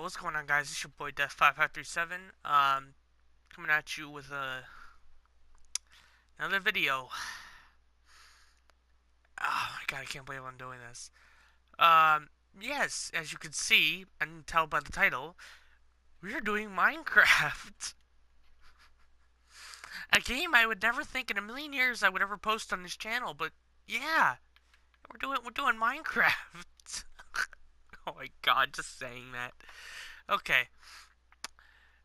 What's going on, guys? It's your boy Death5537. Coming at you with another video. Oh my god, I can't believe I'm doing this. Yes, as you can see and tell by the title, we are doing Minecraft. A game I would never think in a million years I would ever post on this channel, but yeah, we're doing Minecraft. Oh my god, just saying that. Okay,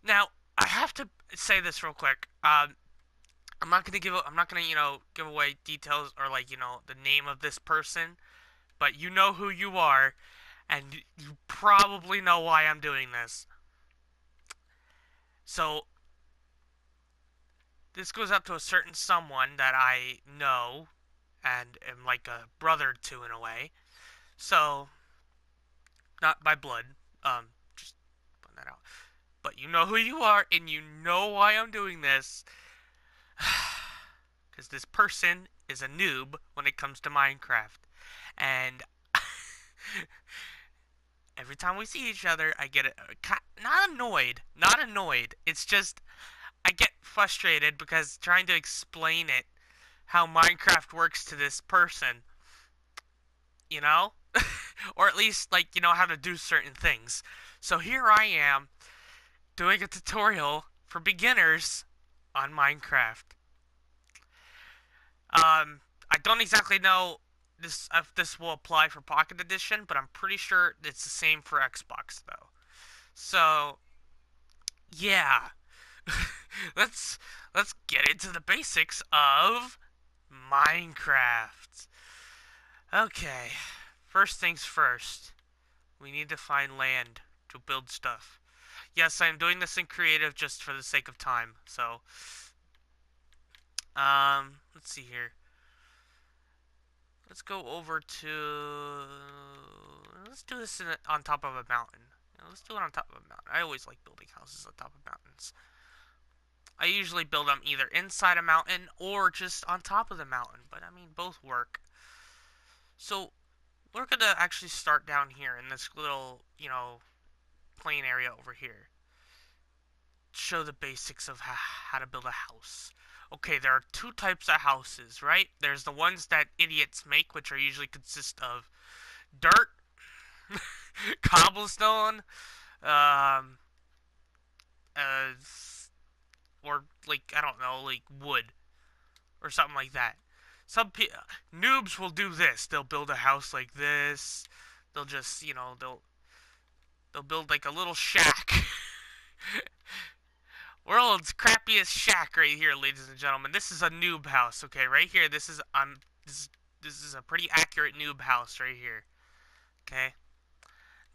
now I have to say this real quick. I'm not gonna give away details or the name of this person, but you know who you are, and you probably know why I'm doing this. So this goes out to a certain someone that I know and am like a brother to in a way. So not by blood, just putting that out. But you know who you are, and you know why I'm doing this. Because this person is a noob when it comes to Minecraft. And every time we see each other, I get not annoyed, not annoyed. It's just I get frustrated because trying to explain it how Minecraft works to this person, you know? Or at least how to do certain things. So here I am doing a tutorial for beginners on Minecraft. I don't exactly know if this will apply for Pocket Edition, but I'm pretty sure it's the same for Xbox though. So, yeah. let's let's get into the basics of Minecraft. Okay. First things first. We need to find land to build stuff. Yes, I'm doing this in creative just for the sake of time. So, let's see here. Let's go over to... Let's do this on top of a mountain. Let's do it on top of a mountain. I always like building houses on top of mountains. I usually build them either inside a mountain or just on top of the mountain. But, I mean, both work. So, we're going to actually start down here in this little, plain area over here. Show the basics of how to build a house. Okay, there are two types of houses, right? There's the ones that idiots make, which are usually consist of dirt, cobblestone, um, uh, or I don't know, wood or something like that. Some noobs will do this. They'll build a house like this. They'll just, they'll build like a little shack. World's crappiest shack right here, ladies and gentlemen. This is a noob house, okay? Right here, this is a pretty accurate noob house right here. Okay?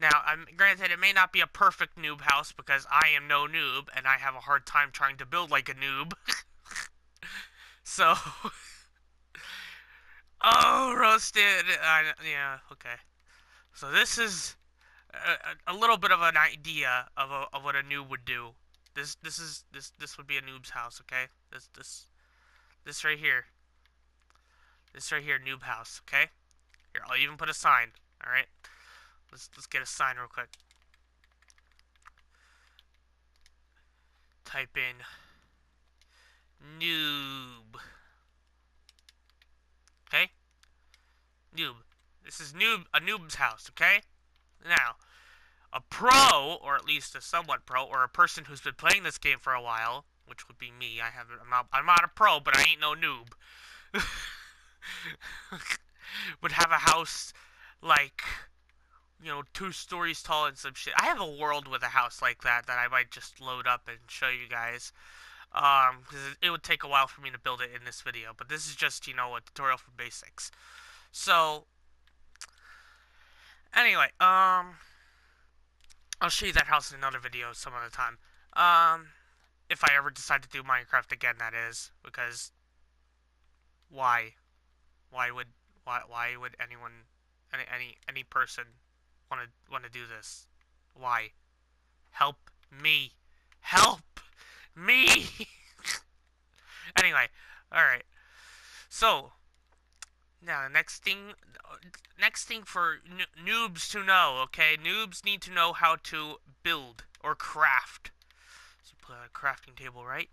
Now, granted, it may not be a perfect noob house because I am no noob and I have a hard time trying to build like a noob. So, oh, roasted. Yeah, okay. So this is a little bit of an idea of what a noob would do. This would be a noob's house, okay? This right here. This right here, noob house, okay? Here, I'll even put a sign, alright? Let's get a sign real quick. Type in noob. Okay? Noob. This is a noob's house, okay? Now, a pro, or at least a somewhat pro, or a person who's been playing this game for a while, which would be me. I'm not a pro, but I ain't no noob. Would have a house like 2 stories tall and some shit. I have a world with a house like that I might just load up and show you guys. Because it would take a while for me to build it in this video, but this is just, a tutorial for basics. So, anyway, I'll show you that house in another video some other time. If I ever decide to do Minecraft again, that is, because why? Why would anyone, any person want to do this? Why? Help me! Help me! Anyway, all right. So Now, next thing for noobs to know, okay? Noobs need to know how to build or craft. So you put a crafting table, right?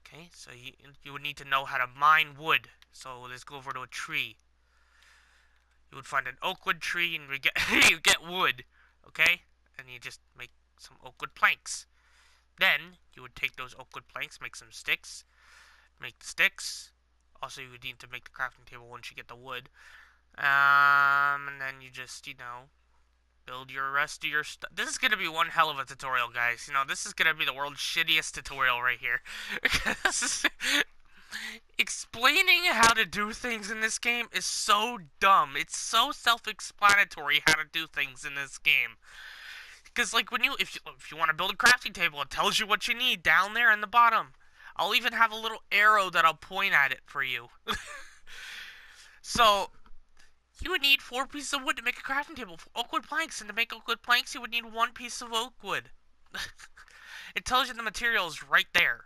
Okay, so you would need to know how to mine wood. So let's go over to a tree. You would find an oak wood tree and you get wood, okay? And you just make some oak wood planks. Then you would take those oak wood planks, make some sticks, make the sticks. Also, you would need to make the crafting table once you get the wood. And then you just, build your rest of your stuff. This is gonna be one hell of a tutorial, guys. This is gonna be the world's shittiest tutorial right here. This is explaining how to do things in this game is so dumb. It's so self-explanatory how to do things in this game. Because like if you want to build a crafting table, it tells you what you need down there in the bottom. I'll even have a little arrow that I'll point at it for you. So you would need 4 pieces of wood to make a crafting table. Oak wood planks, and to make oak wood planks, you would need 1 piece of oak wood. It tells you the materials right there.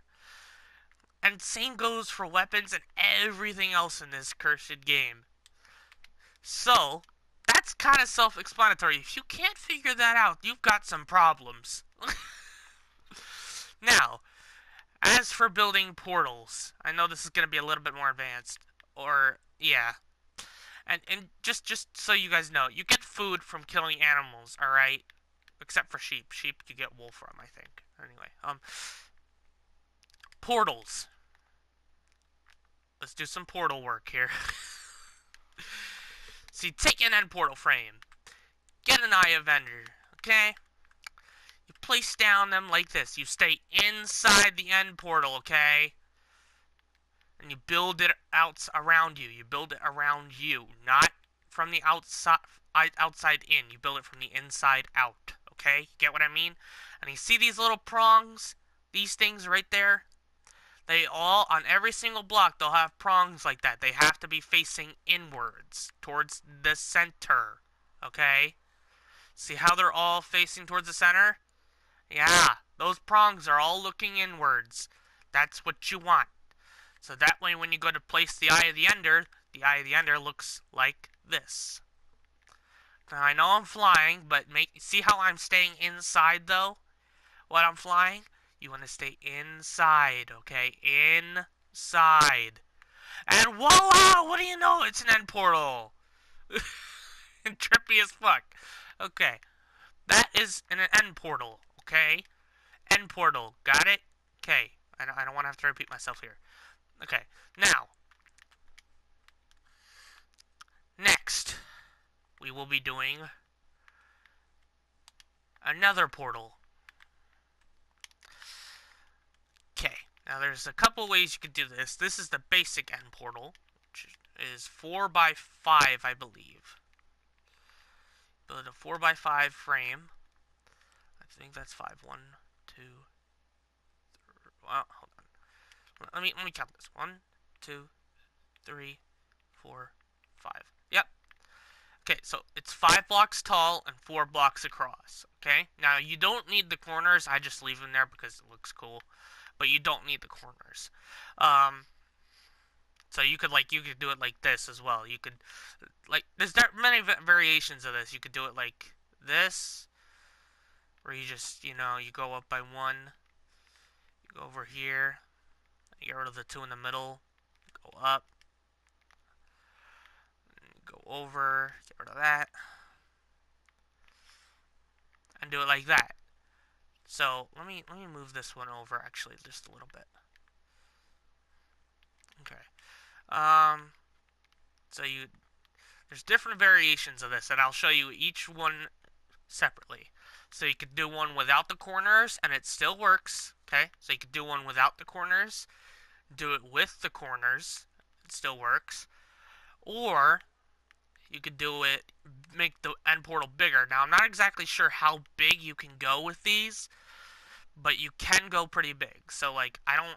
And same goes for weapons and everything else in this cursed game. So, that's kind of self-explanatory. If you can't figure that out, you've got some problems. Now, as for building portals, I know this is going to be a little bit more advanced. Or, yeah. And just so you guys know, you get food from killing animals, alright? Except for sheep. Sheep you get wool from, I think. Anyway, portals. Let's do some portal work here. So you take an end portal frame. Get an Eye of Ender, okay? You place down them like this. You stay inside the end portal, okay? And you build it around you. You build it around you, not from the outside in. You build it from the inside out, okay? You get what I mean? And you see these little prongs? These things right there? They all, on every single block, they'll have prongs like that. They have to be facing inwards, towards the center, okay? See how they're all facing towards the center? Yeah, those prongs are all looking inwards. That's what you want. So that way when you go to place the Eye of the Ender looks like this. Now I know I'm flying, but see how I'm staying inside though? When I'm flying? You want to stay inside, okay? Inside. And voila! What do you know? It's an end portal. Trippy as fuck. Okay. That is an end portal, okay? End portal. Got it? Okay. I don't want to have to repeat myself here. Okay. Now. Next. We will be doing another portal. Okay, now there's a couple ways you could do this. This is the basic end portal, which is 4 by 5, I believe. Build a 4 by 5 frame. I think that's 5. 1, 2, 3. Well, hold on. Let me count this. 1, 2, 3, 4, 5. Yep. Okay, so it's 5 blocks tall and 4 blocks across. Okay, now you don't need the corners. I just leave them there because it looks cool. But you don't need the corners. So you could do it like this as well. You could there's many variations of this. You could do it like this, where you just you go up by 1. You go over here. You get rid of the 2 in the middle. Go up. Go over. Get rid of that. And do it like that. So let me move this one over actually just a little bit. Okay. So there's different variations of this, and I'll show you each one separately. So you could do one without the corners, and it still works. Okay. So you could do one without the corners, do it with the corners, it still works. Or you could do it, make the end portal bigger. Now I'm not exactly sure how big you can go with these, but you can go pretty big. So like I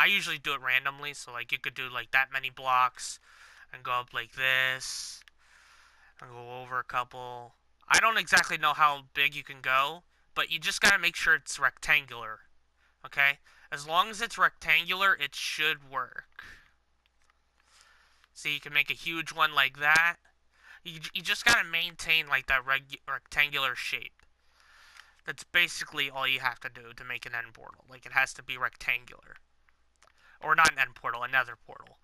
usually do it randomly, so like you could do like that many blocks and go up like this and go over a couple. I don't exactly know how big you can go, but you just gotta make sure it's rectangular. Okay? As long as it's rectangular, it should work. So you can make a huge one like that. You just gotta maintain like that rectangular shape. That's basically all you have to do to make an end portal. Like, it has to be rectangular. Or not an end portal, another portal.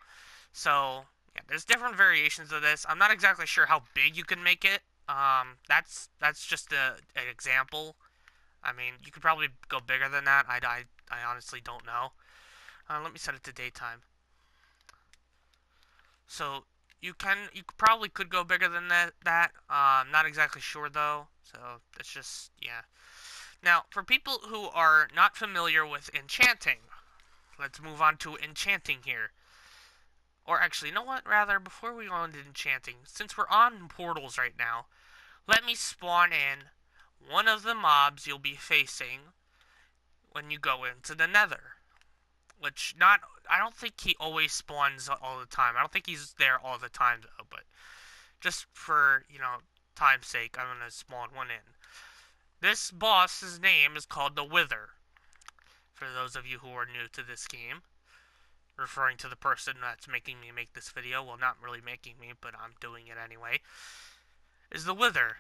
So, yeah, there's different variations of this. I'm not exactly sure how big you can make it. That's just an example. I mean, you could probably go bigger than that. I honestly don't know. Let me set it to daytime. So you probably could go bigger than that. Not exactly sure though. So it's just, yeah. Now, for people who are not familiar with enchanting, let's move on to enchanting here. Or actually, you know what? Rather, before we go into enchanting, since we're on portals right now, let me spawn in one of the mobs you'll be facing when you go into the Nether. Which, I don't think he always spawns all the time. I don't think he's there all the time though, but just for, time's sake, I'm gonna spawn one in. This boss's name is called the Wither. For those of you who are new to this game, referring to the person that's making me make this video, well, not really making me, but I'm doing it anyway, is the Wither,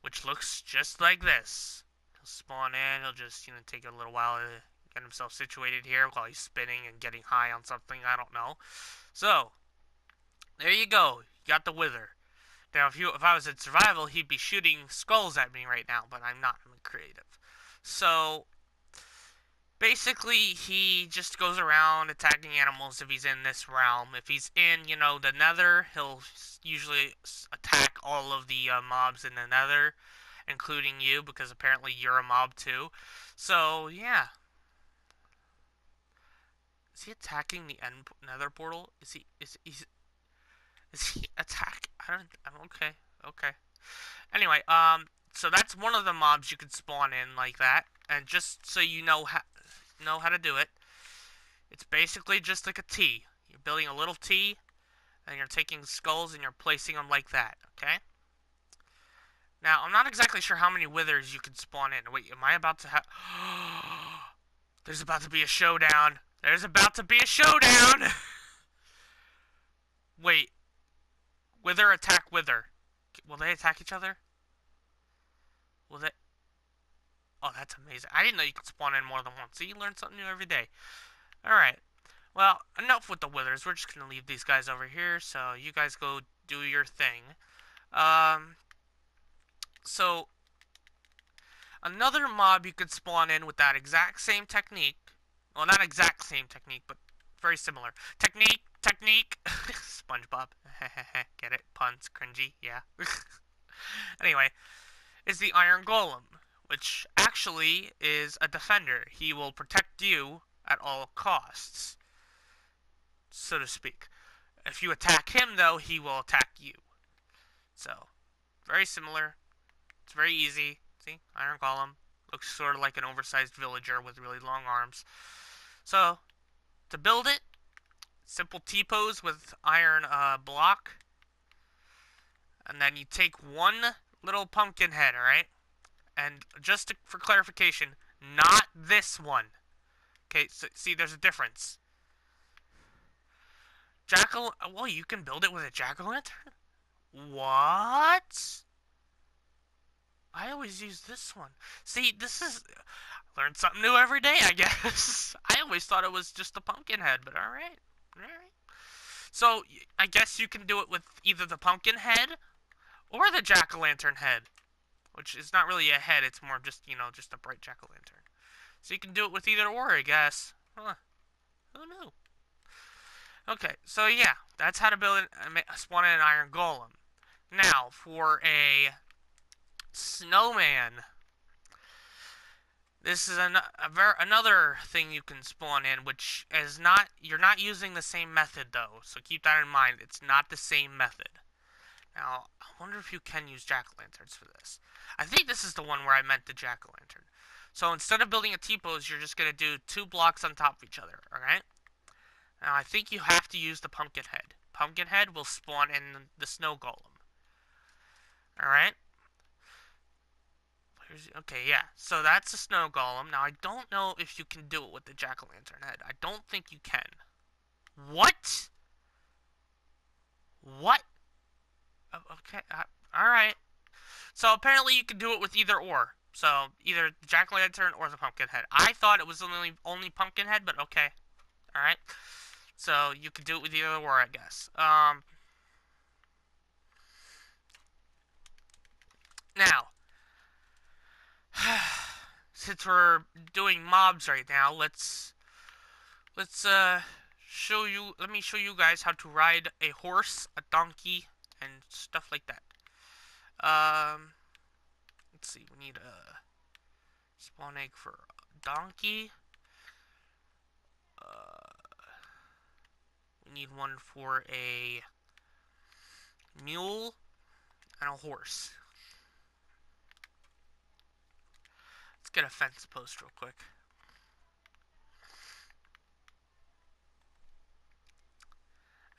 which looks just like this. He'll spawn in, he'll just, take a little while to get himself situated here while he's spinning and getting high on something, I don't know. So, there you go, you got the Wither. Now, if I was in survival, he'd be shooting skulls at me right now, but I'm not. I'm creative. So, basically, he just goes around attacking animals if he's in this realm. If he's in, the Nether, he'll usually attack all of the mobs in the Nether, including you, because apparently you're a mob too. So, yeah. Is he attacking the Nether portal? Is he attack? I'm okay. Okay. Anyway, so that's one of the mobs you can spawn in like that, and just so you know how to do it, it's basically just like a T. You're building a little T, and you're taking skulls and you're placing them like that. Okay. Now, I'm not exactly sure how many withers you can spawn in. Wait, am I about to have? There's about to be a showdown. There's about to be a showdown. Wait, wither attack wither. Will they attack each other? Will they? Oh, that's amazing. I didn't know you could spawn in more than once. See, you learn something new every day. Alright. Well, enough with the withers. We're just going to leave these guys over here, so you guys go do your thing. So, another mob you could spawn in with that exact same technique. Well, not exact same technique, but very similar. Technique! SpongeBob. Get it? Puns. Cringy. Yeah. Anyway, is the Iron Golem, which actually is a defender. He will protect you at all costs, so to speak. If you attack him, though, he will attack you. So, very similar. It's very easy. See, Iron Golem looks sort of like an oversized villager with really long arms. So, to build it, simple T-pose with iron block. And then you take one little pumpkin head, alright? And just for clarification, not this one. Okay, so, see, there's a difference. Well, you can build it with a jack-o'-lantern? What? I always use this one. See, learn something new every day, I guess. I always thought it was just a pumpkin head, but alright. Alright. So, I guess you can do it with either the pumpkin head or the jack-o'-lantern head. Which is not really a head, it's more just, just a bright jack-o'-lantern. So you can do it with either or, I guess. Huh. Who knew? Okay, so yeah, that's how to build spawn in an iron golem. Now, for a snowman. This is another thing you can spawn in, which is not, you're not using the same method though, so keep that in mind. It's not the same method. Now, I wonder if you can use jack-o'-lanterns for this. I think this is the one where I meant the jack-o'-lantern. So instead of building a T-pose, you're just going to do 2 blocks on top of each other, alright? Now, I think you have to use the pumpkin head. Pumpkin head will spawn in the snow golem. Alright? Okay, yeah. So that's a snow golem. Now, I don't know if you can do it with the jack-o'-lantern head. I don't think you can. What? What? Okay, alright. So apparently you can do it with either or. So either the jack-o'-lantern or the pumpkin head. I thought it was only pumpkin head, but okay. Alright. So you could do it with either or, I guess. Now, since we're doing mobs right now, let's show you. Let me show you guys how to ride a horse, a donkey, and stuff like that. Let's see. We need a spawn egg for a donkey. We need one for a mule and a horse. Let's get a fence post real quick.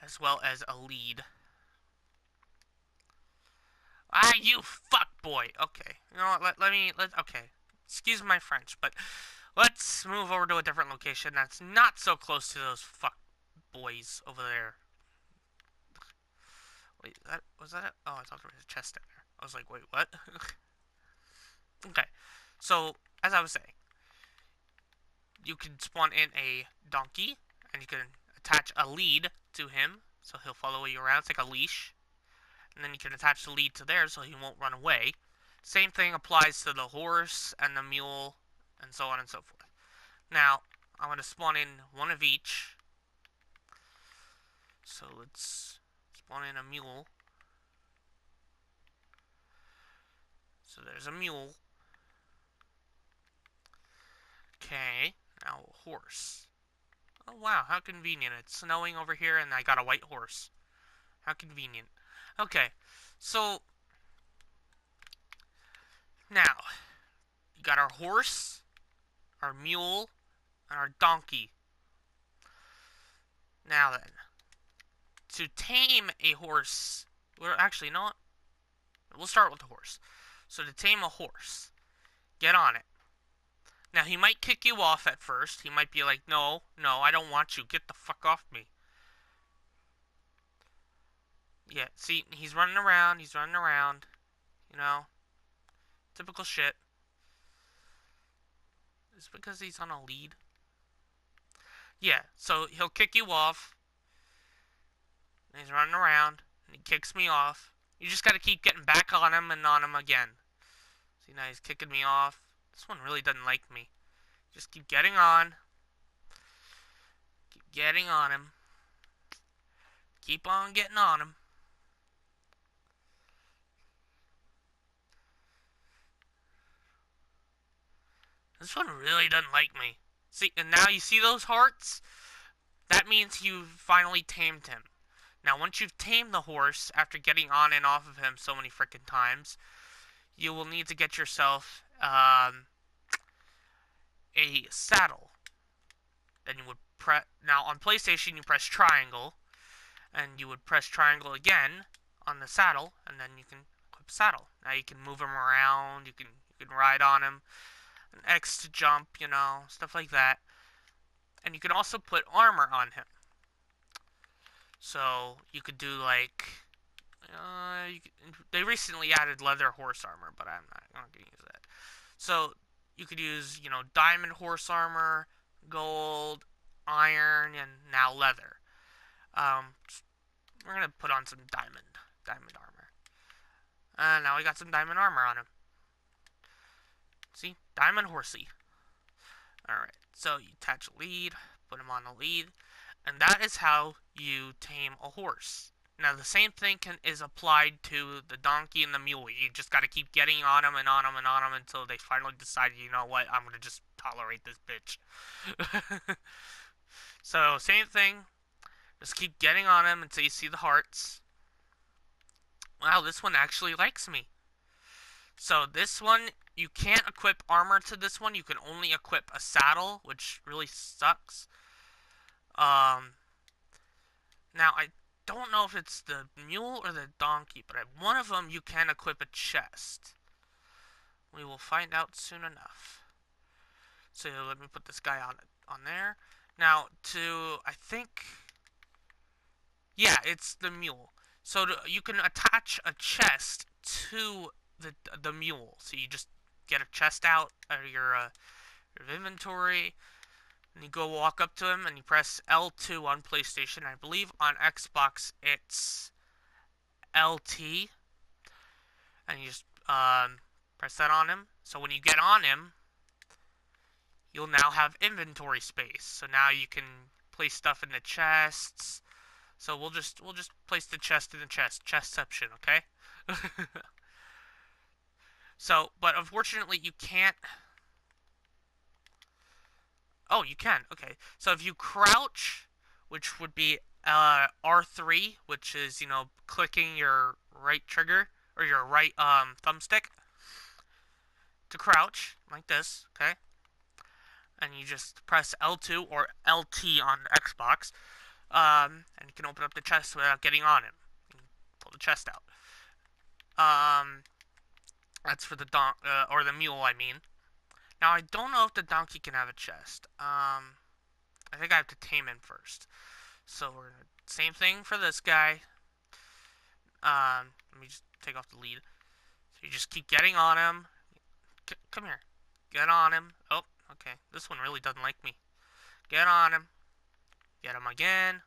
As well as a lead. Ah, you fuck boy. Okay. You know what? Okay. Excuse my French, but let's move over to a different location that's not so close to those fuck boys over there. Wait, was that it? Oh, I thought there was a chest in there. I was like, wait, what? Okay. So, as I was saying, you can spawn in a donkey, and you can attach a lead to him, so he'll follow you around. It's like a leash. And then you can attach the lead to there so he won't run away. Same thing applies to the horse and the mule and so on and so forth. Now, I'm going to spawn in one of each. So let's spawn in a mule. So there's a mule. Okay, now a horse. Oh wow, how convenient. It's snowing over here and I got a white horse. How convenient. Okay, so now, you got our horse, our mule, and our donkey. Now then, to tame a horse, well, actually, you know what? We'll start with the horse. So to tame a horse, get on it. Now, he might kick you off at first. He might be like, no, I don't want you. Get the fuck off me. Yeah, see, he's running around. You know, typical shit. It's because he's on a lead. Yeah, so he'll kick you off. And he's running around. And he kicks me off. You just gotta keep getting back on him and on him again. See, now he's kicking me off. This one really doesn't like me. Just keep getting on. Keep getting on him. Keep on getting on him. This one really doesn't like me. See, and now you see those hearts? That means you've finally tamed him. Now, once you've tamed the horse, after getting on and off of him so many freaking times, you will need to get yourself a saddle. Then you would press. Now, on PlayStation, you press triangle, and you would press triangle again on the saddle, and then you can equip saddle. Now you can move him around. You can ride on him. An X to jump, you know, stuff like that. And you can also put armor on him. So you could do like, they recently added leather horse armor, but I'm not gonna use that. So you could use, you know, diamond horse armor, gold, iron, and now leather. We're gonna put on some diamond armor. And now we got some diamond armor on him. See, diamond horsey. Alright, so you attach a lead, put him on the lead, and that is how you tame a horse. Now, the same thing is applied to the donkey and the mule. You just gotta keep getting on them and on them and on them until they finally decide, you know what, I'm gonna just tolerate this bitch. So, same thing. Just keep getting on them until you see the hearts. Wow, this one actually likes me. So, this one, you can't equip armor to this one. You can only equip a saddle, which really sucks. Now, I don't know if it's the mule or the donkey, but at one of them you can equip a chest. We will find out soon enough. So let me put this guy on there. Now, I think, yeah, it's the mule. So you can attach a chest to the mule. So you just get a chest out of your inventory, and you go walk up to him, and you press L2 on PlayStation. I believe on Xbox it's LT, and you just press that on him. So when you get on him, you'll now have inventory space. So now you can place stuff in the chests. So we'll just place the chest in the chestception, okay? So, but unfortunately you can't. Oh, you can. Okay. So if you crouch, which would be R3, which is, clicking your right trigger or your right thumbstick to crouch like this, okay? And you just press L2 or LT on Xbox, and you can open up the chest without getting on him. Pull the chest out. Um, that's for the or the mule, I mean. Now I don't know if the donkey can have a chest. I think I have to tame him first. So we're gonna same thing for this guy. Let me just take off the lead. So you just keep getting on him. Come here. Get on him. Oh, okay. This one really doesn't like me. Get on him. Get him again.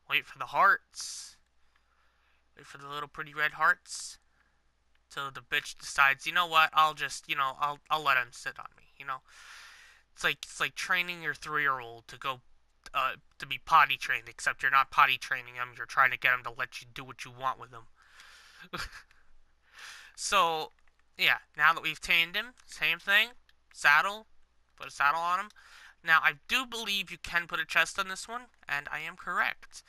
Wait for the hearts. Wait for the little pretty red hearts. Till the bitch decides, you know what? I'll just, I'll let him sit on me. It's like training your 3-year-old to go to be potty trained, except you're not potty training him. You're trying to get him to let you do what you want with him. So, yeah, now that we've tamed him, same thing. Saddle. Put a saddle on him. Now, I do believe you can put a chest on this one, and I am correct.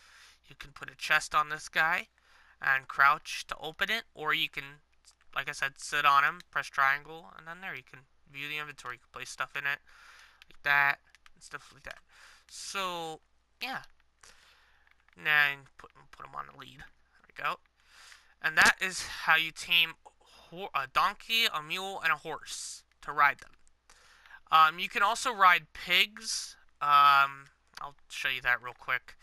You can put a chest on this guy and crouch to open it, or you can, like I said, sit on him, press triangle, and then there you can view the inventory. You can place stuff in it, like that, and stuff like that. So, yeah. Now, put him on the lead. There we go. And that is how you tame a donkey, a mule, and a horse to ride them. You can also ride pigs. I'll show you that real quick.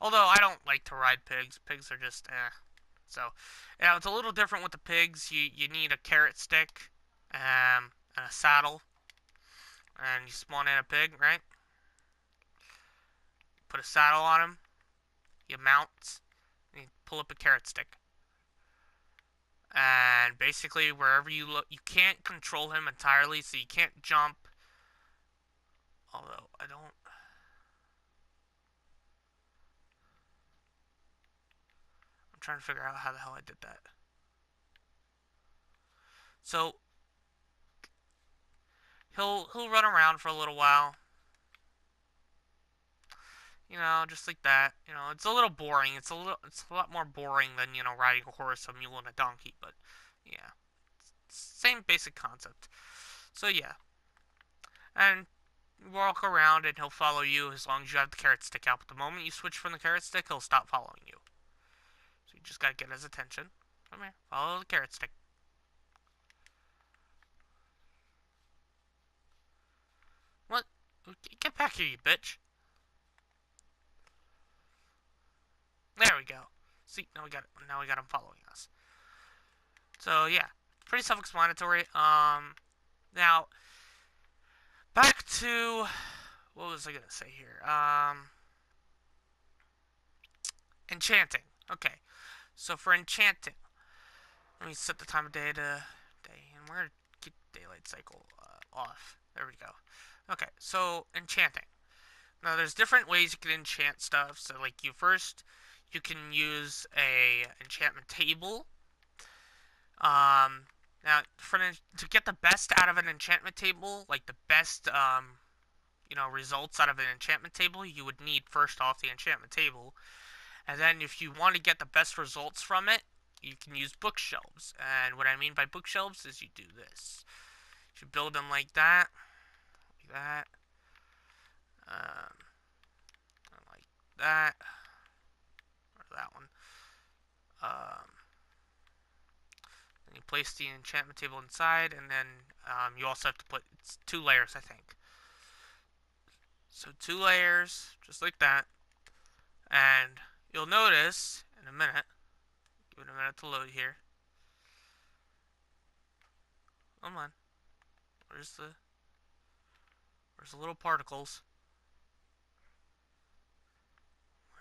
Although I don't like to ride pigs. Pigs are just So, it's a little different with the pigs. You need a carrot stick, and a saddle, and you spawn in a pig, right? Put a saddle on him. You mount. And you pull up a carrot stick. And basically, wherever you look, you can't control him entirely, so you can't jump. Although I don't. I'm trying to figure out how the hell I did that. So he'll run around for a little while. Just like that. It's a little boring. It's a lot more boring than, riding a horse, a mule, and a donkey, but yeah. Same basic concept. So yeah. And you walk around and he'll follow you as long as you have the carrot stick out. But the moment you switch from the carrot stick, he'll stop following you. So you just gotta get his attention. Come here, follow the carrot stick. What? Get back here, you bitch. There we go. See, now we got him following us. So yeah, pretty self-explanatory. Now back to what was I gonna say here? Enchanting. Okay, so for enchanting, let me set the time of day to day, and we're gonna keep daylight cycle off. There we go. Okay, so enchanting. Now there's different ways you can enchant stuff. So like you can use a enchantment table. Now to get the best out of an enchantment table, like the best results out of an enchantment table, you would need first off the enchantment table, and then if you want to get the best results from it, you can use bookshelves. And what I mean by bookshelves is you do this. You build them like that, um, like that, or that one. Um, then you place the enchantment table inside, and then you also have to put it's 2 layers, I think. So 2 layers, just like that. And you'll notice in a minute. Give it a minute to load here. Come on. Where's the little particles?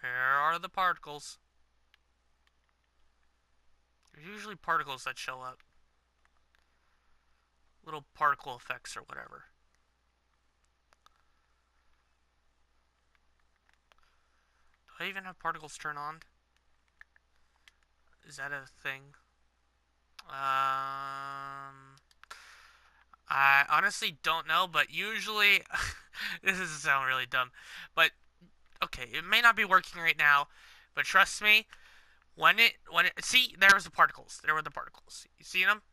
Where are the particles? There's usually particles that show up. Little particle effects or whatever. Do I even have particles turned on? Is that a thing? I honestly don't know, but usually, this is sound really dumb, but okay, it may not be working right now, but trust me, see, there was the particles. There were the particles. You see them?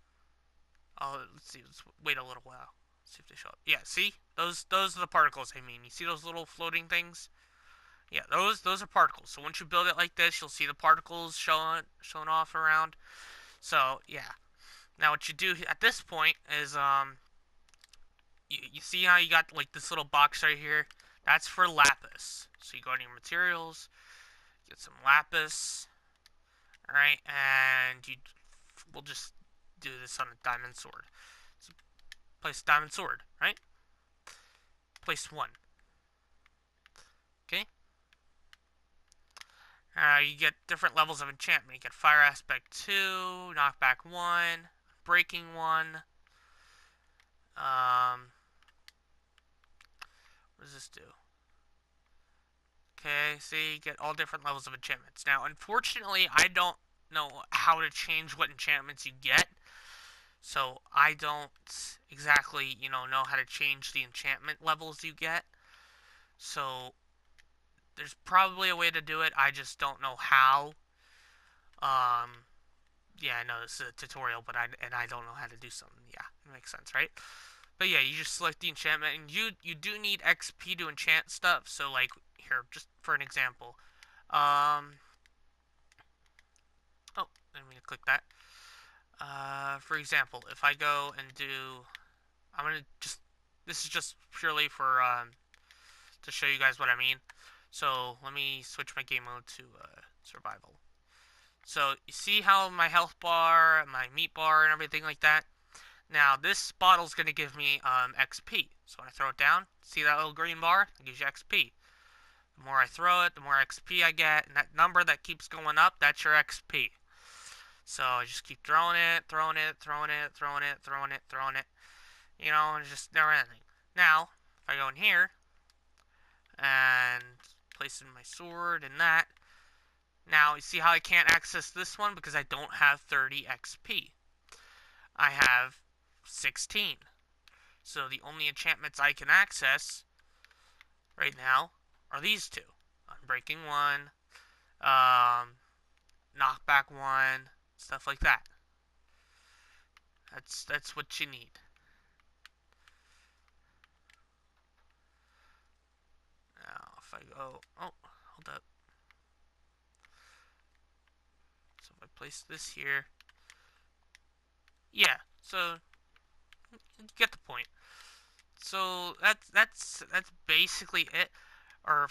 Oh, let's see. Let's wait a little while. See if they show up. Yeah, see? Those are the particles. I mean, you see those little floating things? Yeah, those are particles. So once you build it like this, you'll see the particles showing off around. So yeah. Now what you do at this point is you see how you got like this little box right here? That's for lapis. So you go to your materials, get some lapis, alright, and we'll just do this on a diamond sword. So place diamond sword, right? Place one. Okay? You get different levels of enchantment. You get fire aspect 2, knockback 1, breaking 1. What does this do? Okay, see, you get all different levels of enchantments. Now, unfortunately, I don't know how to change what enchantments you get. So, I don't exactly, know how to change the enchantment levels you get. So, there's probably a way to do it. I just don't know how. Yeah, I know this is a tutorial, but I don't know how to do something. Yeah, it makes sense, right? But yeah, you just select the enchantment, and you do need XP to enchant stuff. So like here, just for an example, oh, I didn't mean to click that. For example, if I go and do, I'm gonna just, this is just purely for to show you guys what I mean. So let me switch my game mode to survival. So you see how my health bar, my meat bar, and everything like that. Now, this bottle's going to give me XP. So when I throw it down, see that little green bar? It gives you XP. The more I throw it, the more XP I get. And that number that keeps going up, that's your XP. So I just keep throwing it, throwing it, throwing it, throwing it, throwing it, throwing it. And it's just never ending. Now, if I go in here and place in my sword and that, now you see how I can't access this one because I don't have 30 XP. I have 16. So the only enchantments I can access right now are these two. Unbreaking 1, knockback 1, stuff like that. That's what you need. Now if I go, oh, hold up. So if I place this here, yeah. So you get the point. So that's basically it, or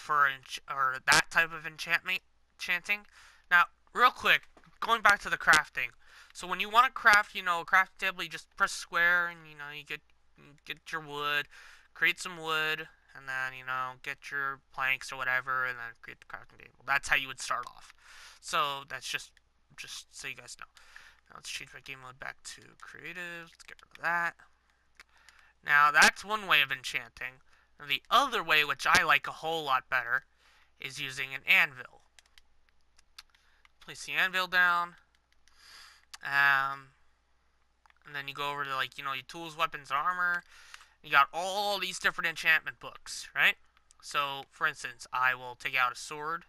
or that type of enchanting. Now, real quick, going back to the crafting. So when you want to craft, a crafting table, you just press square, and you get your wood, create some wood, and then get your planks or whatever, and then create the crafting table. That's how you would start off. So that's just so you guys know. Now let's change my game mode back to creative. Let's get rid of that. Now, that's one way of enchanting. And the other way, which I like a whole lot better, is using an anvil. Place the anvil down. And then you go over to, your tools, weapons, and armor. You got all these different enchantment books, right? So, for instance, I will take out a sword,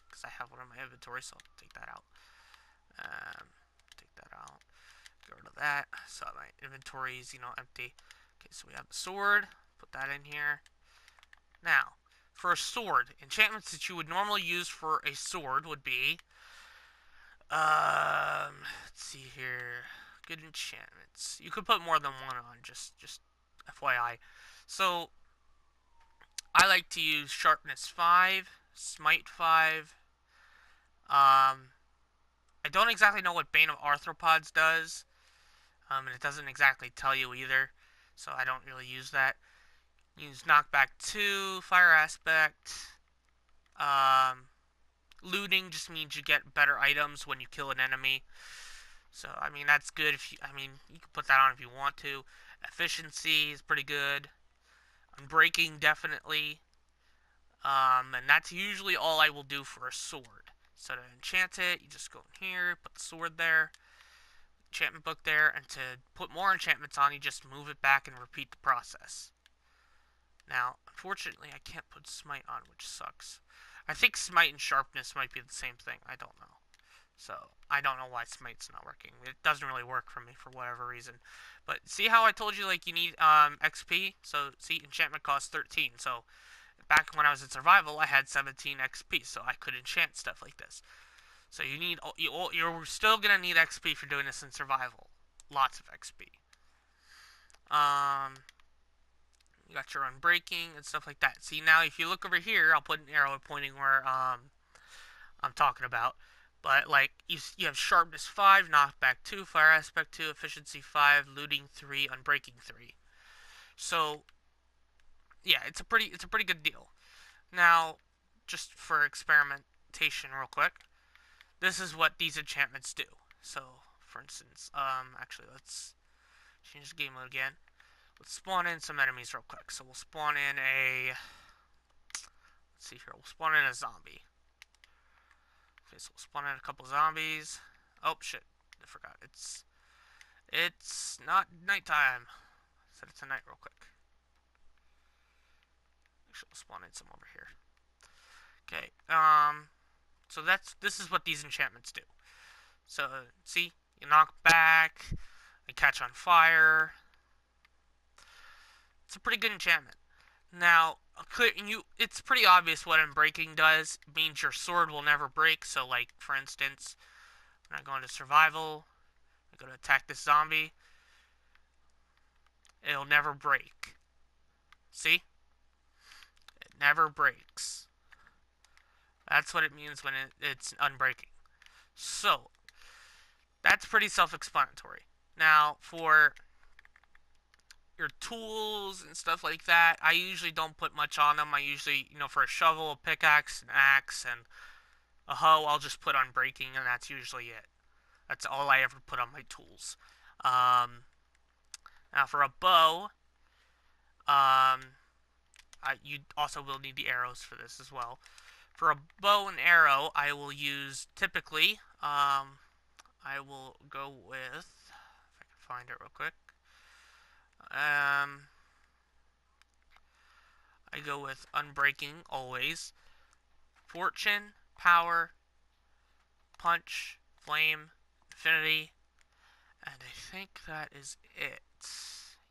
because I have one in my inventory, so I'll take that out. Take that out. Get rid of that. So my inventory is, empty. Okay, so we have the sword. Put that in here. Now, for a sword, enchantments that you would normally use for a sword would be, let's see here, good enchantments. You could put more than one on, just FYI. So, I like to use sharpness 5, smite 5. I I don't exactly know what Bane of Arthropods does, and it doesn't exactly tell you either, so I don't really use that. Use Knockback 2, Fire Aspect. Um, Looting just means you get better items when you kill an enemy. So, I mean, that's good if you, I mean, you can put that on if you want to. Efficiency is pretty good. Unbreaking, definitely. And that's usually all I will do for a sword. So to enchant it, you just go in here, put the sword there, enchantment book there, and to put more enchantments on, you just move it back and repeat the process. Now, unfortunately, I can't put smite on, which sucks. I think smite and sharpness might be the same thing. I don't know. So, I don't know why smite's not working. It doesn't really work for me for whatever reason. But see how I told you, like, you need XP? So, see, enchantment costs 13. So, back when I was in survival, I had 17 XP, so I could enchant stuff like this. So you need, you're still gonna need XP for doing this in survival. Lots of XP. You got your unbreaking and stuff like that. See, now if you look over here, I'll put an arrow pointing where I'm talking about. But like you have sharpness 5, knockback 2, fire aspect 2, efficiency 5, looting 3, unbreaking 3. So yeah, it's a pretty good deal. Now, just for experimentation, real quick, this is what these enchantments do. So, for instance, actually, let's change the game mode again. Let's spawn in some enemies real quick. So we'll spawn in a, let's see here, we'll spawn in a zombie. Okay, so we'll spawn in a couple zombies. Oh shit, I forgot. It's not nighttime. Set it to night real quick. Actually, we'll spawn in some over here. Okay, so this is what these enchantments do. So, see, you knock back, you catch on fire. It's a pretty good enchantment. Now, it's pretty obvious what unbreaking does. It means your sword will never break. So, like, for instance, when I go into survival, I go to attack this zombie, it'll never break. See? It never breaks. That's what it means when it's unbreaking. So, that's pretty self-explanatory. Now, for your tools and stuff like that, I usually don't put much on them. I usually, for a shovel, a pickaxe, an axe, and a hoe, I'll just put unbreaking, and that's usually it. That's all I ever put on my tools. Now for a bow, you also will need the arrows for this as well. For a bow and arrow, I will use, typically, I will go with, if I can find it real quick, I go with unbreaking, always, fortune, power, punch, flame, infinity, and I think that is it.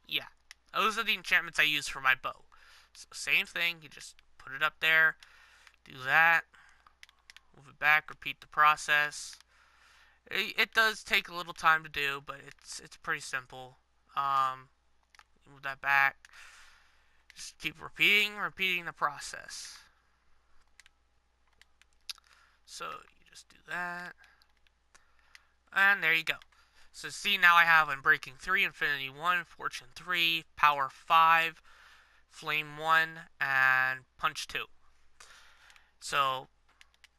Yeah, those are the enchantments I use for my bow. So same thing, you just put it up there, do that, move it back, repeat the process. It does take a little time to do, but it's pretty simple. Move that back. Just keep repeating the process. So you just do that, and there you go. So see, now I have Unbreaking 3, Infinity 1, Fortune 3, Power 5, Flame 1, and Punch 2. So,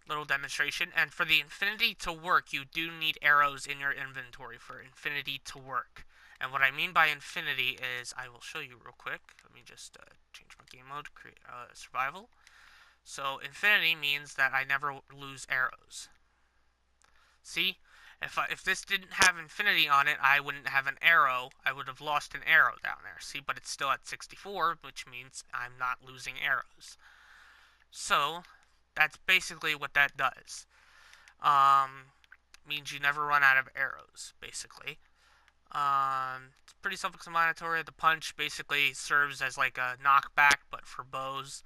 little demonstration. And for the Infinity to work, you do need arrows in your inventory for Infinity to work. And what I mean by Infinity is, I will show you real quick. Let me just change my game mode, create survival. So, Infinity means that I never lose arrows. See? If this didn't have infinity on it, I wouldn't have an arrow. I would have lost an arrow down there. See, but it's still at 64, which means I'm not losing arrows. So, that's basically what that does. Means you never run out of arrows, basically. It's pretty self-explanatory. The punch basically serves as like a knockback, but for bows.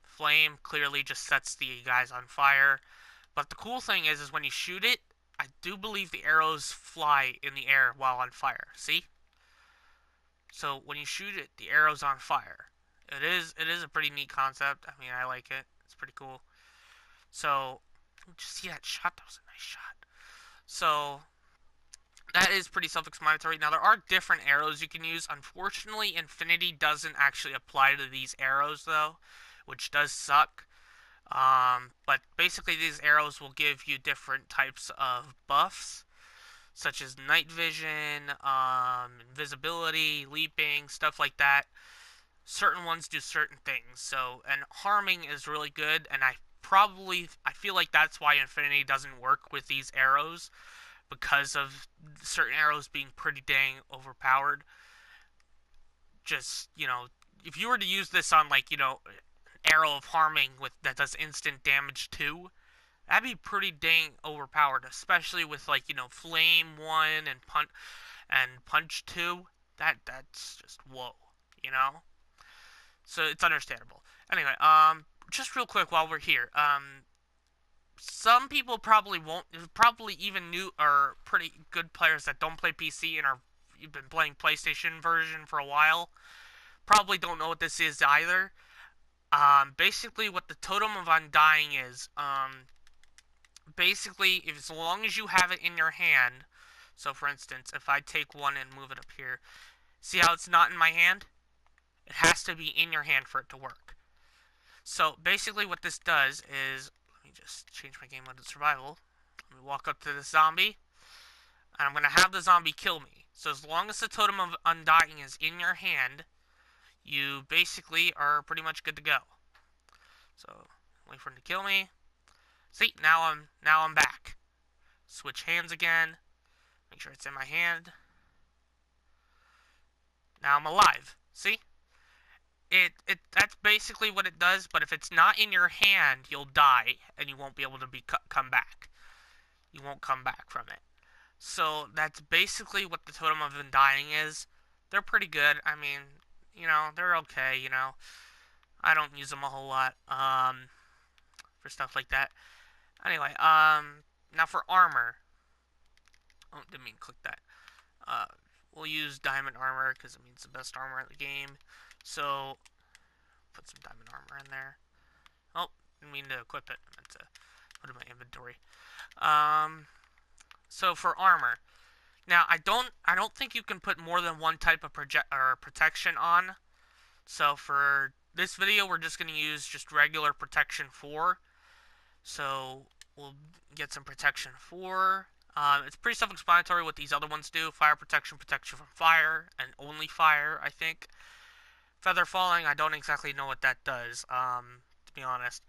Flame clearly just sets the guys on fire. But the cool thing is when you shoot it, I do believe the arrows fly in the air while on fire. See? So when you shoot it, the arrow's on fire. It is a pretty neat concept. I mean, I like it. It's pretty cool. So, just see that shot? That was Nice shot. So that is pretty self-explanatory. Now there are different arrows you can use. Unfortunately, Infinity doesn't actually apply to these arrows though, which does suck. But basically, these arrows will give you different types of buffs, such as night vision, invisibility, leaping, stuff like that. Certain ones do certain things. So, and harming is really good, and I feel like that's why Infinity doesn't work with these arrows, because of certain arrows being pretty dang overpowered. Just, if you were to use this on, like, arrow of harming with that does instant damage too, that'd be pretty dang overpowered, especially with, like, flame 1 and punch 2. That's just whoa, you know? So it's understandable. Anyway, just real quick while we're here, some people probably won't, probably even new or pretty good players that don't play PC and are you've been playing PlayStation version for a while, probably don't know what this is either. Basically, what the Totem of Undying is, basically, if, as long as you have it in your hand, so for instance, if I take one and move it up here, see how it's not in my hand? It has to be in your hand for it to work. So basically what this does is, let me just change my game mode to survival. Let me walk up to the zombie, and I'm going to have the zombie kill me. So as long as the Totem of Undying is in your hand, you basically are pretty much good to go. So wait for him to kill me. See, now I'm back. Switch hands again. Make sure it's in my hand. Now I'm alive. See? That's basically what it does, but if it's not in your hand, you'll die and you won't be able to come back. You won't come back from it. So that's basically what the Totem of Undying is. They're pretty good. I mean, they're okay, I don't use them a whole lot for stuff like that. Anyway, now for armor. Oh, didn't mean to click that. Uh, we'll use diamond armor because it means the best armor in the game. So, put some diamond armor in there. Oh, didn't mean to equip it. I meant to put it in my inventory. So for armor. Now, I don't think you can put more than one type of protection on. So for this video, we're just going to use just regular protection 4. So we'll get some protection 4. It's pretty self-explanatory what these other ones do. Fire protection, protection from fire, and only fire, I think. Feather falling, I don't exactly know what that does, to be honest.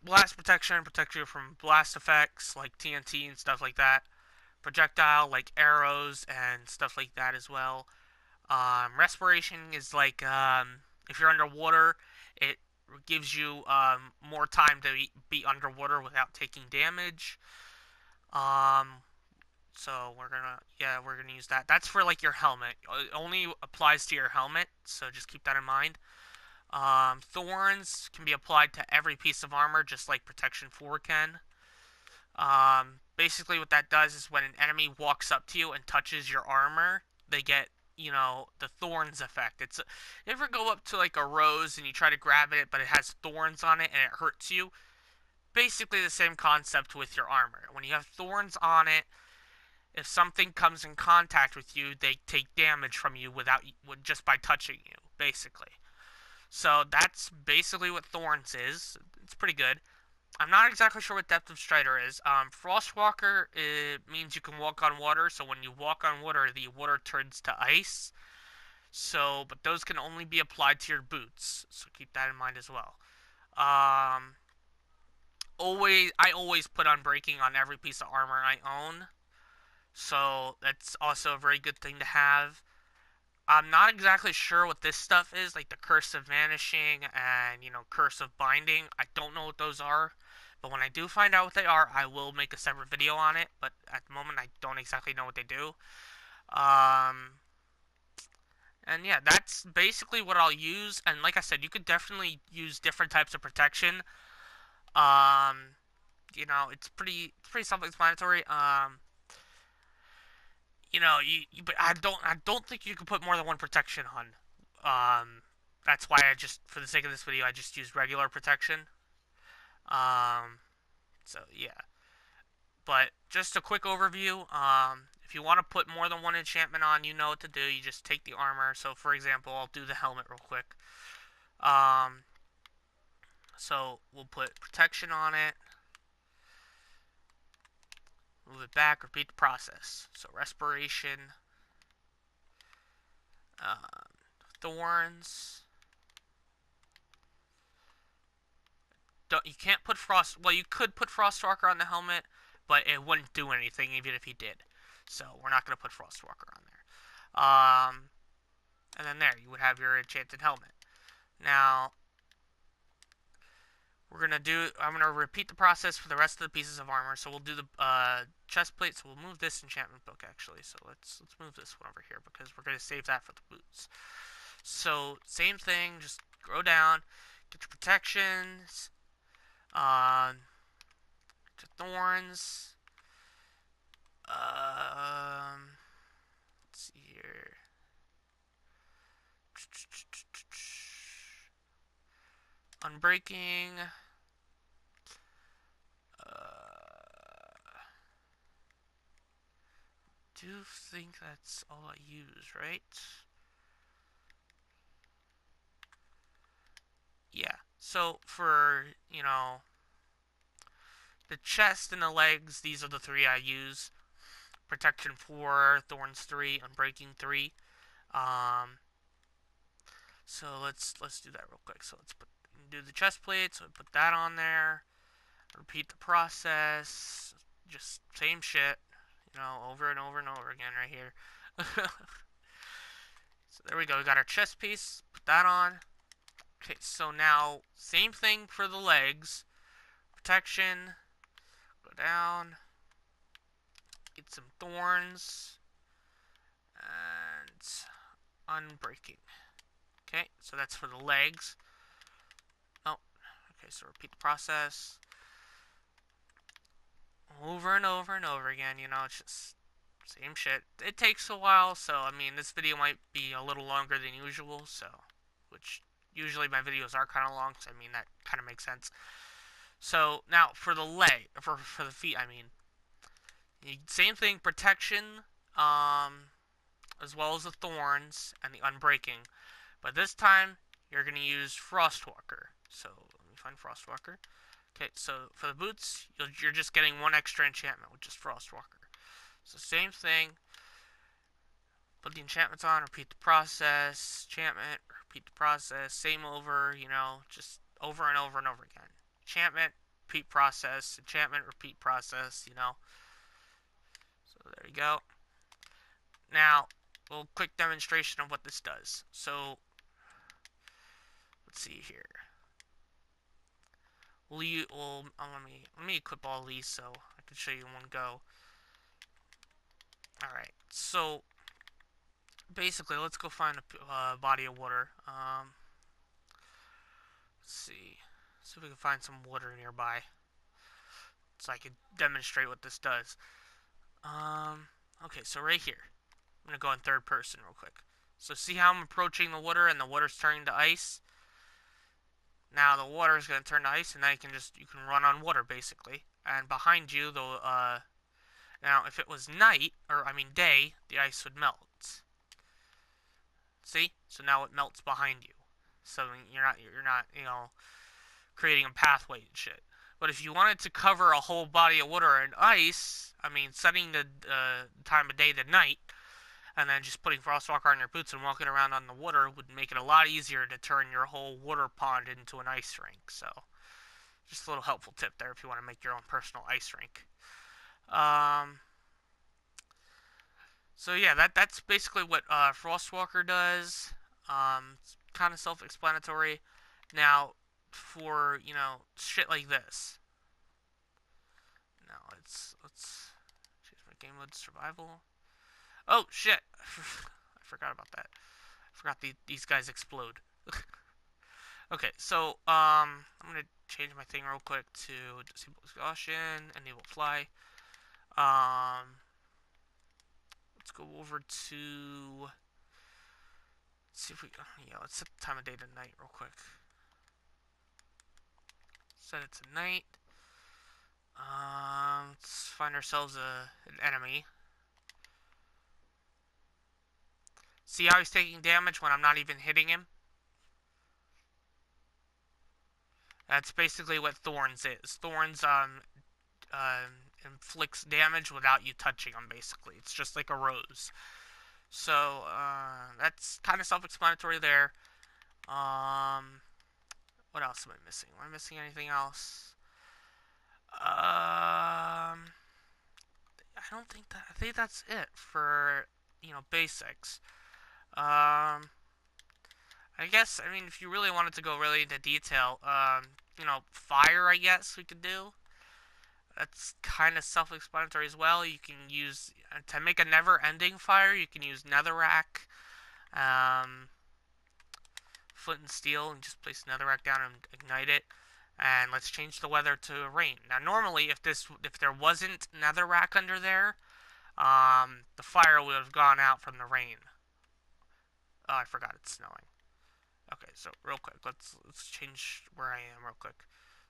Blast protection, protects you from blast effects, like TNT and stuff like that. Projectile, like arrows and stuff like that as well. Respiration is like, if you're underwater, it gives you more time to be underwater without taking damage. So we're gonna use that. That's for like your helmet. It only applies to your helmet, so just keep that in mind. Thorns can be applied to every piece of armor, just like Protection 4 can. Basically what that does is when an enemy walks up to you and touches your armor, they get, the thorns effect. You ever go up to like a rose and you try to grab it, but it has thorns on it and it hurts you? Basically the same concept with your armor. When you have thorns on it, if something comes in contact with you, they take damage from you just by touching you, basically. So that's basically what Thorns is. It's pretty good. I'm not exactly sure what Depth of Strider is. Frostwalker, it means you can walk on water, so when you walk on water, the water turns to ice. So, but those can only be applied to your boots, so keep that in mind as well. I always put Unbreaking on every piece of armor I own, so that's also a very good thing to have. I'm not exactly sure what this stuff is, like the Curse of Vanishing and, Curse of Binding. I don't know what those are, but when I do find out what they are, I will make a separate video on it, but at the moment I don't exactly know what they do. And yeah, that's basically what I'll use, and like I said, you could definitely use different types of protection. It's pretty self-explanatory. But I don't think you can put more than one protection on. That's why for the sake of this video, I just used regular protection. Um, so yeah. But just a quick overview. If you want to put more than one enchantment on, you know what to do. You just take the armor. So, for example, I'll do the helmet real quick. Um, so we'll put protection on it. Move it back. Repeat the process. So respiration. Uh, thorns. You can't put frost. Well, you could put Frostwalker on the helmet, but it wouldn't do anything even if you did. So we're not gonna put Frostwalker on there. And then there you would have your enchanted helmet. Now I'm gonna repeat the process for the rest of the pieces of armor. So we'll do the chest plate. So we'll move this enchantment book actually. So let's move this one over here because we're gonna save that for the boots. So same thing, just go down, get your protections, uh, to thorns. Let's see here. Unbreaking. Do think that's all I use, right? Yeah. So for, the chest and the legs, these are the three I use. Protection 4, Thorns 3, Unbreaking 3. Um, so let's do that real quick. So do the chest plate. So put that on there. Repeat the process. Just same shit, over and over and over again right here. So there we go. We got our chest piece. Put that on. Okay, so now same thing for the legs. Protection. Go down. Get some thorns. And unbreaking. Okay, so that's for the legs. Oh, okay, so repeat the process. Over and over and over again, it's just same shit. It takes a while, so, I mean, this video might be a little longer than usual, so, which usually my videos are kind of long, so, I mean, that kind of makes sense. So, now, for the for the feet, I mean, same thing, protection, as well as the thorns and the unbreaking. But this time, you're going to use Frostwalker. So, let me find Frostwalker. Okay, so for the boots, you're just getting one extra enchantment, which is Frostwalker. So same thing. Put the enchantments on, repeat the process. Enchantment, repeat the process. Same over, just over and over and over again. Enchantment, repeat process. Enchantment, repeat process, So there you go. Now, a little quick demonstration of what this does. So, let's see here. Let me equip all these so I can show you in one go. Alright, so basically, let's go find a body of water. Let's see. See if we can find some water nearby, so I can demonstrate what this does. Okay, so right here. I'm gonna go in third person real quick. So see how I'm approaching the water and the water's turning to ice? Now the water is gonna turn to ice, and then you can run on water basically. And behind you, now if it was night, or I mean day, the ice would melt. See? So now it melts behind you. So you're not, creating a pathway and shit. But if you wanted to cover a whole body of water in ice, I mean, setting the time of day to night, and then just putting Frostwalker on your boots and walking around on the water would make it a lot easier to turn your whole water pond into an ice rink. So, just a little helpful tip there if you want to make your own personal ice rink. So yeah, that's basically what Frostwalker does. It's kind of self-explanatory. Now, for shit like this. Now let's choose my game mode survival. Oh shit! I forgot about that. I forgot these guys explode. Okay, so I'm gonna change my thing real quick to disable exhaustion, enable fly. Let's go over to. Let's see if we. Yeah, let's set the time of day to night real quick. Set it to night. Let's find ourselves an enemy. See how he's taking damage when I'm not even hitting him? That's basically what Thorns is. Thorns inflicts damage without you touching them, basically. It's just like a rose. So, that's kind of self-explanatory there. What else am I missing? Am I missing anything else? I don't think that. I think that's it for, basics. Um, I guess, I mean, if you really wanted to go really into detail, fire, I guess we could do. That's kind of self-explanatory as well. You can use, to make a never-ending fire, you can use netherrack, um, flint and steel, and just place netherrack down and ignite it. And let's change the weather to rain. Now, normally, if there wasn't netherrack under there, the fire would have gone out from the rain. Oh, I forgot it's snowing. Okay, so real quick, let's change where I am real quick.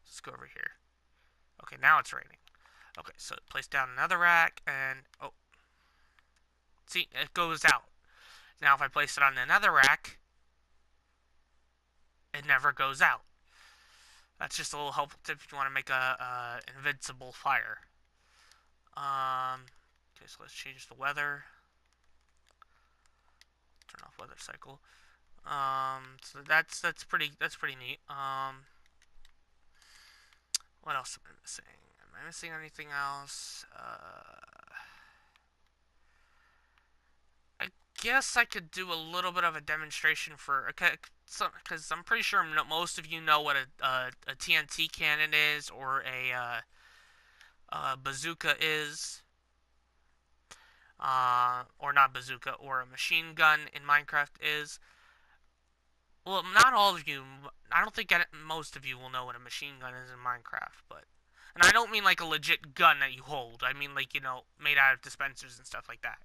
Let's go over here. Okay, now it's raining. Okay, so place down another rack, and oh, see, it goes out. Now, if I place it on another rack, it never goes out. That's just a little helpful tip if you want to make a invincible fire. Okay, so let's change the weather. Turn off weather cycle. So that's pretty neat. What else am I missing? Am I missing anything else? I guess I could do a little bit of a demonstration for, okay, because I'm pretty sure most of you know what a TNT cannon is, or a bazooka is, or not bazooka, or a machine gun in Minecraft is. Well, not all of you. I don't think most of you will know what a machine gun is in Minecraft, but. And I don't mean like a legit gun that you hold. I mean like, made out of dispensers and stuff like that.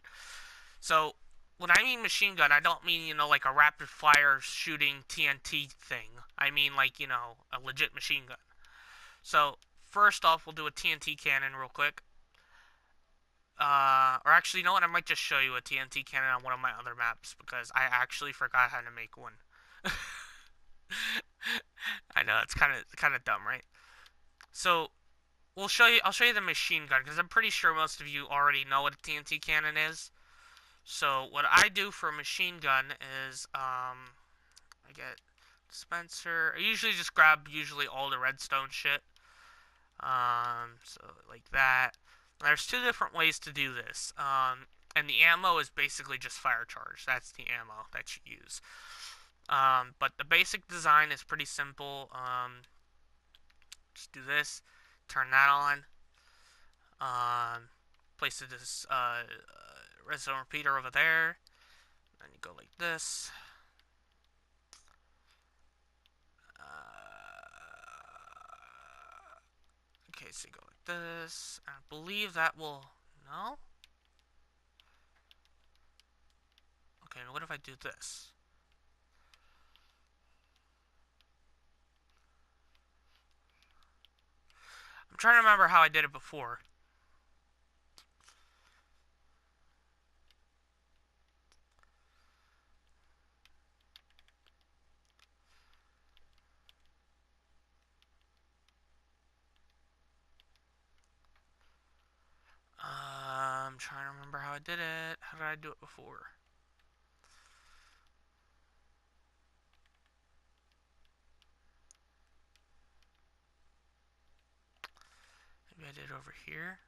So, when I mean machine gun, I don't mean, like a rapid fire shooting TNT thing. I mean like, a legit machine gun. So, first off, we'll do a TNT cannon real quick. Or actually, you know what? I might just show you a TNT cannon on one of my other maps because I actually forgot how to make one. I know it's kind of dumb, right? So we'll show you. I'll show you the machine gun because I'm pretty sure most of you already know what a TNT cannon is. So what I do for a machine gun is I get dispenser. I usually just grab all the redstone shit. So like that. There's two different ways to do this. And the ammo is basically just fire charge. That's the ammo that you use. But the basic design is pretty simple. Just do this, turn that on, place this redstone repeater over there, and you go like this. Okay, so you go like this. I believe that will. No? Okay, what if I do this? I'm trying to remember how I did it before. I'm trying to remember how I did it. How did I do it before? Maybe I did it over here.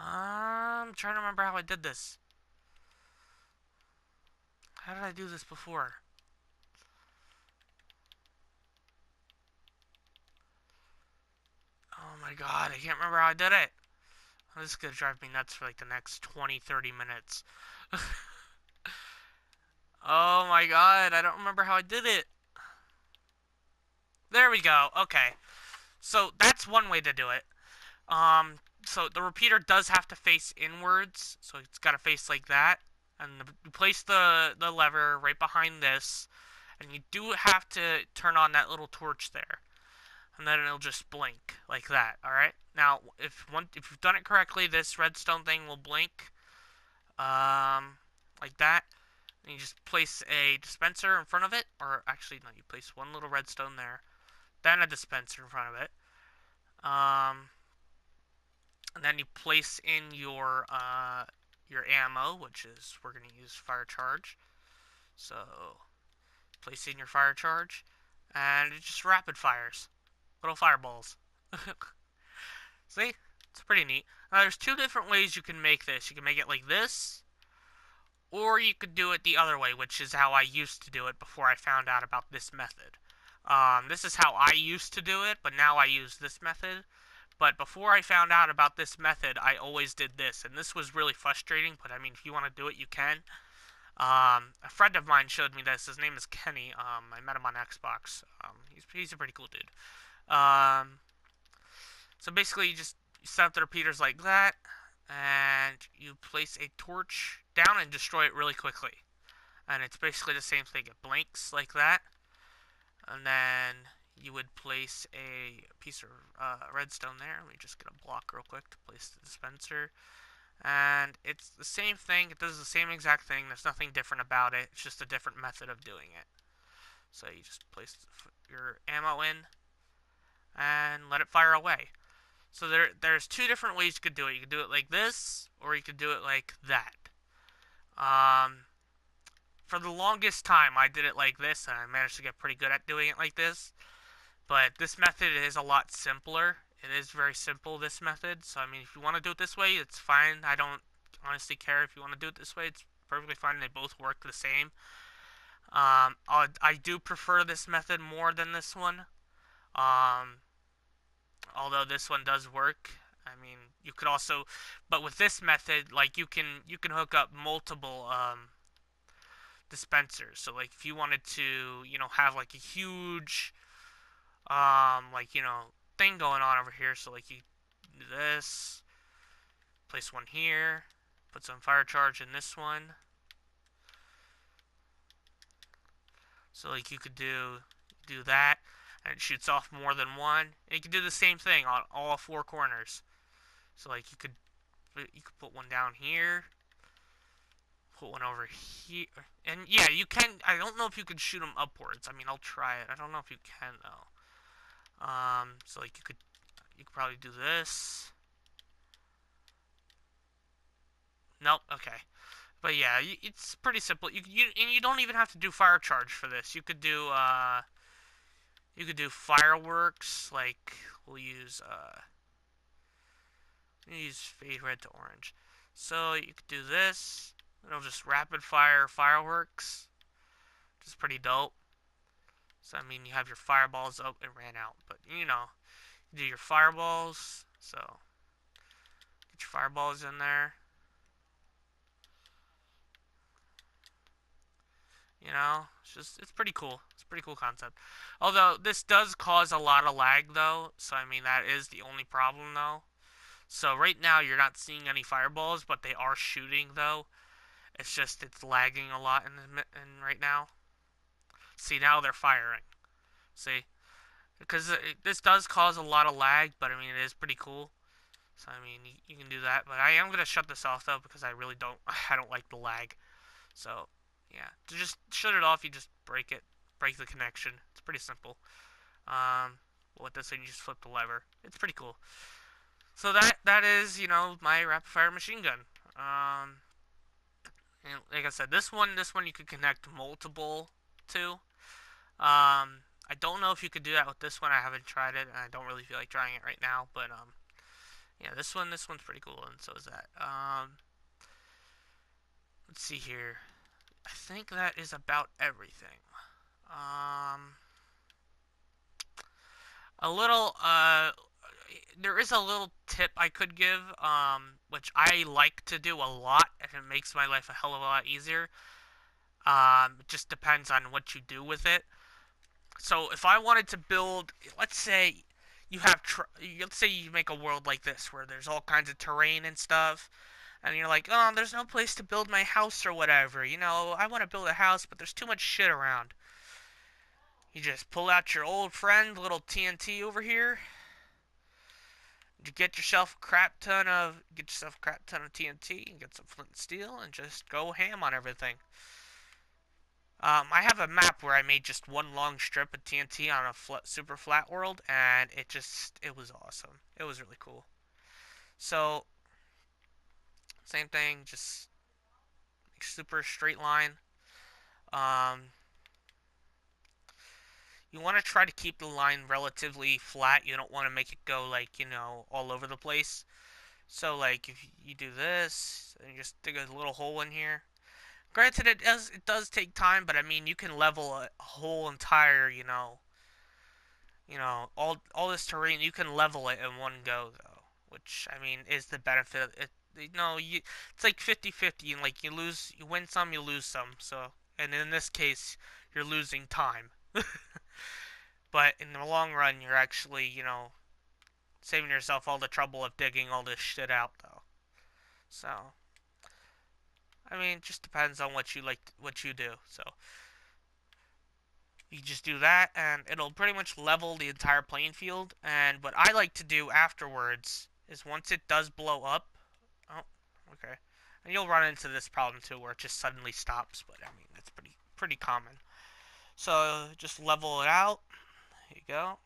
I'm trying to remember how I did this. How did I do this before? Oh my god, I can't remember how I did it. Oh, this is gonna drive me nuts for like the next 20-30 minutes. Oh my god, I don't remember how I did it. There we go. Okay. So that's one way to do it. So the repeater does have to face inwards, so it's got to face like that. and you place the lever right behind this, and you do have to turn on that little torch there, and then it'll just blink like that. All right. Now, if you've done it correctly, this redstone thing will blink, like that. And you just place a dispenser in front of it, or actually, no, you place one little redstone there, then a dispenser in front of it. And then you place in your ammo, which is we're gonna use fire charge. So place in your fire charge, and it just rapid fires, little fireballs. See, it's pretty neat. Now there's two different ways you can make this. You can make it like this, or you could do it the other way, which is how I used to do it before I found out about this method. This is how I used to do it, but now I use this method. But before I found out about this method, I always did this, and this was really frustrating, but I mean, if you want to do it, you can. A friend of mine showed me this. His name is Kenny. I met him on Xbox. He's a pretty cool dude. So basically, you just set up the repeaters like that, and you place a torch down and destroy it really quickly. And it's basically the same thing. It blinks like that, and then you would place a piece of redstone there. Let me just get a block real quick to place the dispenser. And it's the same thing. It does the same exact thing. There's nothing different about it. It's just a different method of doing it. So you just place your ammo in and let it fire away. So there's two different ways you could do it. You could do it like this, or you could do it like that. For the longest time, I did it like this, and I managed to get pretty good at doing it like this. But this method is a lot simpler. It is very simple, this method. So, I mean, if you want to do it this way, it's fine. I don't honestly care if you want to do it this way. It's perfectly fine. They both work the same. I do prefer this method more than this one. Although this one does work. I mean, you could also, but with this method, like you can hook up multiple dispensers. So like if you wanted to, have like a huge like thing going on over here. So like you do this, place one here, put some fire charge in this one. So like you could do that, and it shoots off more than one. And you could do the same thing on all four corners. So like you could put one down here, put one over here, and yeah, you can. I don't know if you could shoot them upwards. I mean, I'll try it. I don't know if you can though. So like you could probably do this. Nope. Okay. But yeah, it's pretty simple. And you don't even have to do fire charge for this. You could do fireworks. Like we'll use fade red to orange. So you could do this. It'll just rapid fire fireworks, which is pretty dope. So I mean, you have your fireballs. Oh, it ran out, but you do your fireballs. So get your fireballs in there. It's pretty cool. It's a pretty cool concept. Although this does cause a lot of lag though, so I mean that is the only problem though. So right now you're not seeing any fireballs, but they are shooting though. It's just it's lagging a lot in right now. See, now they're firing. See, because this does cause a lot of lag, but I mean it is pretty cool. So I mean you can do that, but I am gonna shut this off though because I really don't I don't like the lag. So yeah, to just shut it off, you just break the connection. It's pretty simple. With this thing, you just flip the lever. It's pretty cool. So that is my rapid fire machine gun. And like I said, this one you could connect multiple to. I don't know if you could do that with this one. I haven't tried it, and I don't really feel like trying it right now. But yeah, this one's pretty cool, and so is that. Let's see here. I think that is about everything. A little, there is a little tip I could give, which I like to do a lot, and it makes my life a hell of a lot easier. It just depends on what you do with it. So if I wanted to build, let's say let's say you make a world like this where there's all kinds of terrain and stuff, And you're like, oh, there's no place to build my house or whatever. I want to build a house, but there's too much shit around. You just pull out your old friend, little TNT over here. You get yourself a crap ton of TNT, and get some flint and steel, and just go ham on everything. I have a map where I made just one long strip of TNT on a super flat world, and it was awesome. It was really cool. So, same thing, just super straight line. Um, you want to try to keep the line relatively flat. You don't want to make it go like, all over the place. So, like, if you do this, and you just dig a little hole in here. Granted, it does take time, but I mean, you can level a whole entire, all this terrain. You can level it in one go, though, which I mean is the benefit of it. It's like 50-50, and like you win some, you lose some. So, and in this case, you're losing time. But in the long run, you're actually, saving yourself all the trouble of digging all this shit out, though. So, I mean, it just depends on what you do. So, you just do that, and it'll pretty much level the entire playing field. And what I like to do afterwards is once it does blow up, oh, okay, and you'll run into this problem too, where it just suddenly stops. But I mean, that's pretty common. So just level it out. There you go.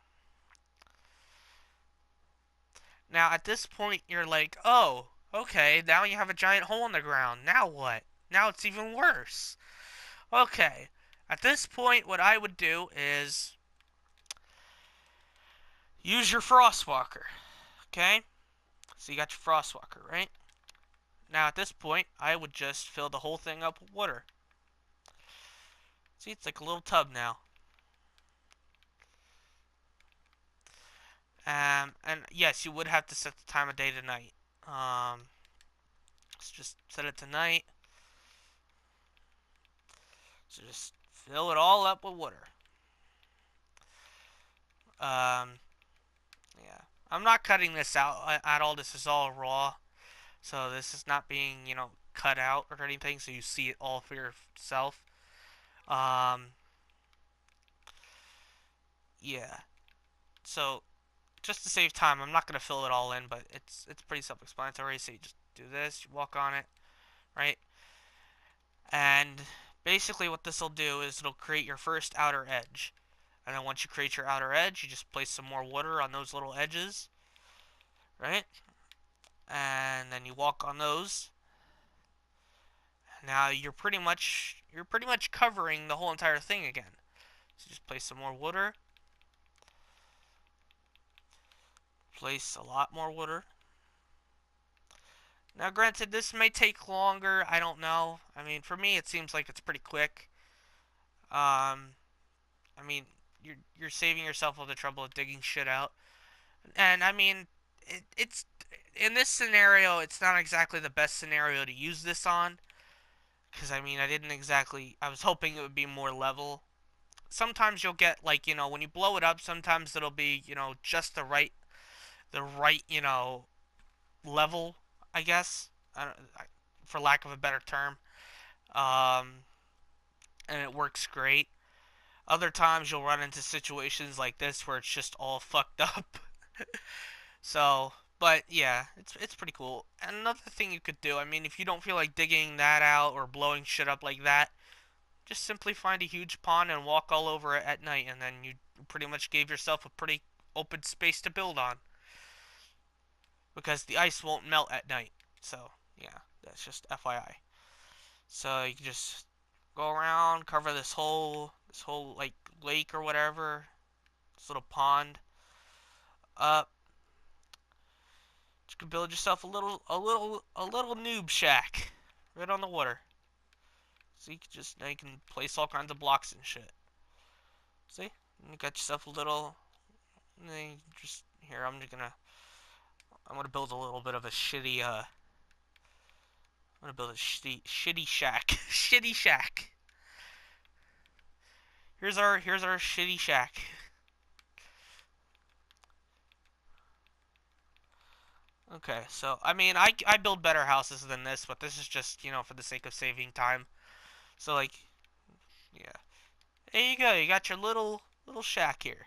Now at this point, you're like, oh, okay, now you have a giant hole in the ground. Now what? Now it's even worse. Okay. At this point, what I would do is use your Frostwalker. Okay? So you got your Frostwalker, right? Now at this point, I would just fill the whole thing up with water. See, it's like a little tub now. And yes, you would have to set the time of day to night. Let's just set it to night. So just fill it all up with water. Yeah. I'm not cutting this out at all. This is all raw. So this is not being, cut out or anything. So you see it all for yourself. Um, yeah. So just to save time, I'm not gonna fill it all in, but it's pretty self-explanatory. So you just do this, you walk on it, right? And basically what this will do is it'll create your first outer edge. And then once you create your outer edge, you just place some more water on those little edges, right? And then you walk on those. Now you're pretty much covering the whole entire thing again. So just place some more water. Place a lot more water. Now, granted, this may take longer. I don't know. I mean, for me, it seems like it's pretty quick. I mean, you're saving yourself all the trouble of digging shit out. And I mean, it's in this scenario, it's not exactly the best scenario to use this on, because I mean, I was hoping it would be more level. Sometimes you'll get like, when you blow it up, sometimes it'll be, just the right, level, I guess. For lack of a better term. Um, and it works great. Other times you'll run into situations like this where it's just all fucked up. So, but yeah, it's pretty cool. And another thing you could do, I mean, if you don't feel like digging that out or blowing shit up like that, just simply find a huge pond and walk all over it at night, and then you pretty much gave yourself a pretty open space to build on. Because the ice won't melt at night. So, yeah, that's just FYI. So you can just go around, cover this whole like lake or whatever, this little pond up. You can build yourself a little noob shack right on the water. So now you can place all kinds of blocks and shit. See? And you got yourself a little. And then you just here. I'm gonna build a little bit of a shitty. I'm gonna build a shitty shack. Shitty shack. Here's our shitty shack. Okay, so I mean, I build better houses than this, but this is just for the sake of saving time. So like, yeah, there you go. You got your little shack here.